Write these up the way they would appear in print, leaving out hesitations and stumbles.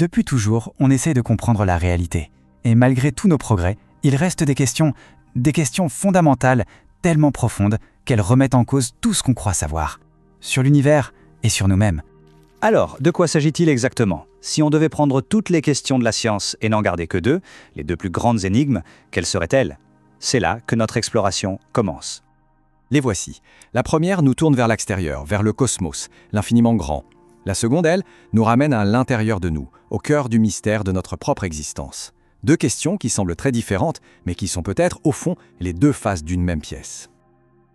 Depuis toujours, on essaye de comprendre la réalité. Et malgré tous nos progrès, il reste des questions fondamentales, tellement profondes, qu'elles remettent en cause tout ce qu'on croit savoir. Sur l'univers et sur nous-mêmes. Alors, de quoi s'agit-il exactement? Si on devait prendre toutes les questions de la science et n'en garder que deux, les deux plus grandes énigmes, quelles seraient-elles? C'est là que notre exploration commence. Les voici. La première nous tourne vers l'extérieur, vers le cosmos, l'infiniment grand. La seconde, elle, nous ramène à l'intérieur de nous, au cœur du mystère de notre propre existence. Deux questions qui semblent très différentes, mais qui sont peut-être, au fond, les deux faces d'une même pièce.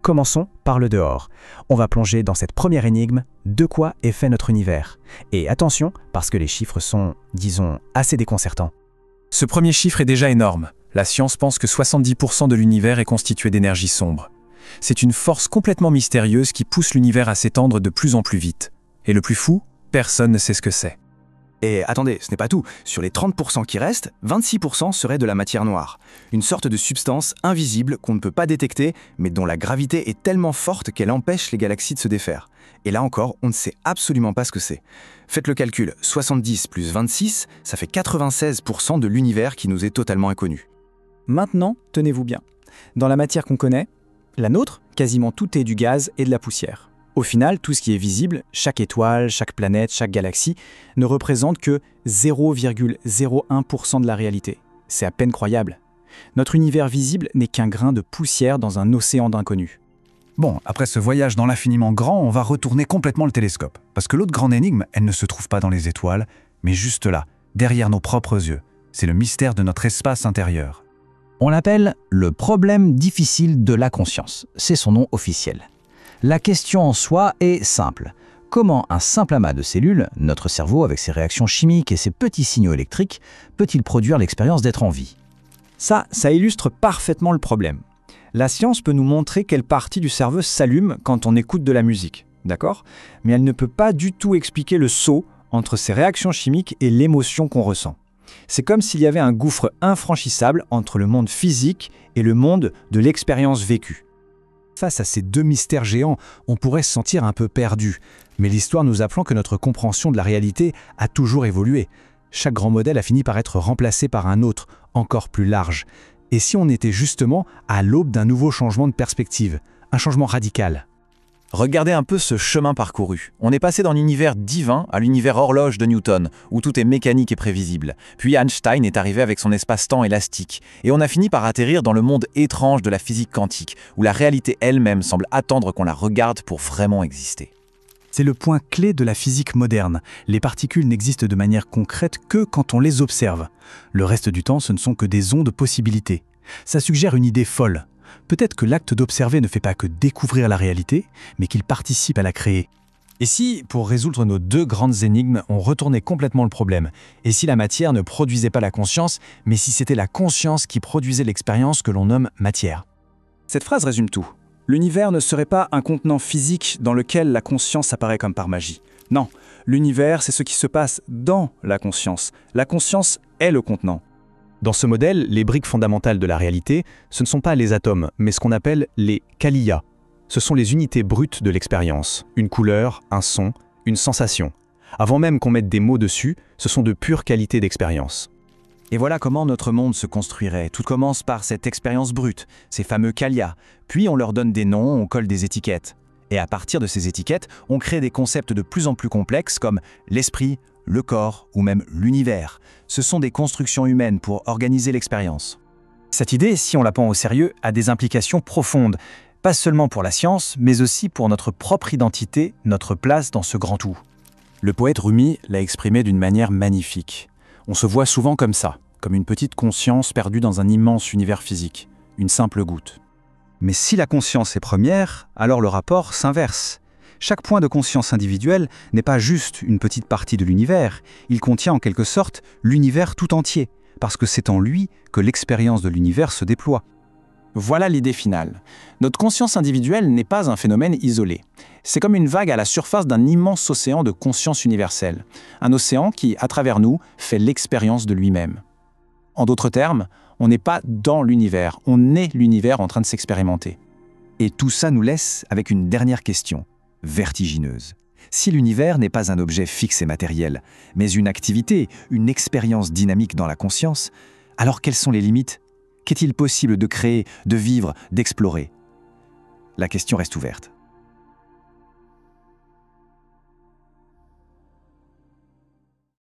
Commençons par le dehors. On va plonger dans cette première énigme, de quoi est fait notre univers? Et attention, parce que les chiffres sont, disons, assez déconcertants. Ce premier chiffre est déjà énorme. La science pense que 70% de l'univers est constitué d'énergie sombre. C'est une force complètement mystérieuse qui pousse l'univers à s'étendre de plus en plus vite. Et le plus fou, personne ne sait ce que c'est. Et attendez, ce n'est pas tout. Sur les 30% qui restent, 26% seraient de la matière noire. Une sorte de substance invisible qu'on ne peut pas détecter, mais dont la gravité est tellement forte qu'elle empêche les galaxies de se défaire. Et là encore, on ne sait absolument pas ce que c'est. Faites le calcul, 70 plus 26, ça fait 96% de l'univers qui nous est totalement inconnu. Maintenant, tenez-vous bien. Dans la matière qu'on connaît, la nôtre, quasiment tout est du gaz et de la poussière. Au final, tout ce qui est visible, chaque étoile, chaque planète, chaque galaxie, ne représente que 0,01% de la réalité. C'est à peine croyable. Notre univers visible n'est qu'un grain de poussière dans un océan d'inconnus. Bon, après ce voyage dans l'infiniment grand, on va retourner complètement le télescope. Parce que l'autre grande énigme, elle ne se trouve pas dans les étoiles, mais juste là, derrière nos propres yeux. C'est le mystère de notre espace intérieur. On l'appelle le problème difficile de la conscience. C'est son nom officiel. La question en soi est simple. Comment un simple amas de cellules, notre cerveau avec ses réactions chimiques et ses petits signaux électriques, peut-il produire l'expérience d'être en vie? Ça illustre parfaitement le problème. La science peut nous montrer quelle partie du cerveau s'allume quand on écoute de la musique, d'accord? Mais elle ne peut pas du tout expliquer le saut entre ces réactions chimiques et l'émotion qu'on ressent. C'est comme s'il y avait un gouffre infranchissable entre le monde physique et le monde de l'expérience vécue. Face à ces deux mystères géants, on pourrait se sentir un peu perdu. Mais l'histoire nous apprend que notre compréhension de la réalité a toujours évolué. Chaque grand modèle a fini par être remplacé par un autre, encore plus large. Et si on était justement à l'aube d'un nouveau changement de perspective, un changement radical? Regardez un peu ce chemin parcouru. On est passé d'un univers divin à l'univers horloge de Newton, où tout est mécanique et prévisible. Puis Einstein est arrivé avec son espace-temps élastique. Et on a fini par atterrir dans le monde étrange de la physique quantique, où la réalité elle-même semble attendre qu'on la regarde pour vraiment exister. C'est le point clé de la physique moderne. Les particules n'existent de manière concrète que quand on les observe. Le reste du temps, ce ne sont que des ondes de possibilités. Ça suggère une idée folle. Peut-être que l'acte d'observer ne fait pas que découvrir la réalité, mais qu'il participe à la créer. Et si, pour résoudre nos deux grandes énigmes, on retournait complètement le problème? Et si la matière ne produisait pas la conscience, mais si c'était la conscience qui produisait l'expérience que l'on nomme matière? Cette phrase résume tout. L'univers ne serait pas un contenant physique dans lequel la conscience apparaît comme par magie. Non, l'univers, c'est ce qui se passe dans la conscience. La conscience est le contenant. Dans ce modèle, les briques fondamentales de la réalité, ce ne sont pas les atomes, mais ce qu'on appelle les qualia. Ce sont les unités brutes de l'expérience. Une couleur, un son, une sensation. Avant même qu'on mette des mots dessus, ce sont de pures qualités d'expérience. Et voilà comment notre monde se construirait. Tout commence par cette expérience brute, ces fameux qualia. Puis on leur donne des noms, on colle des étiquettes. Et à partir de ces étiquettes, on crée des concepts de plus en plus complexes comme l'esprit, le corps ou même l'univers. Ce sont des constructions humaines pour organiser l'expérience. Cette idée, si on la prend au sérieux, a des implications profondes, pas seulement pour la science, mais aussi pour notre propre identité, notre place dans ce grand tout. Le poète Rumi l'a exprimé d'une manière magnifique. On se voit souvent comme ça, comme une petite conscience perdue dans un immense univers physique, une simple goutte. Mais si la conscience est première, alors le rapport s'inverse. Chaque point de conscience individuel n'est pas juste une petite partie de l'univers, il contient en quelque sorte l'univers tout entier, parce que c'est en lui que l'expérience de l'univers se déploie. Voilà l'idée finale. Notre conscience individuelle n'est pas un phénomène isolé. C'est comme une vague à la surface d'un immense océan de conscience universelle. Un océan qui, à travers nous, fait l'expérience de lui-même. En d'autres termes, on n'est pas dans l'univers, on est l'univers en train de s'expérimenter. Et tout ça nous laisse avec une dernière question, vertigineuse. Si l'univers n'est pas un objet fixe et matériel, mais une activité, une expérience dynamique dans la conscience, alors quelles sont les limites? Qu'est-il possible de créer, de vivre, d'explorer? La question reste ouverte.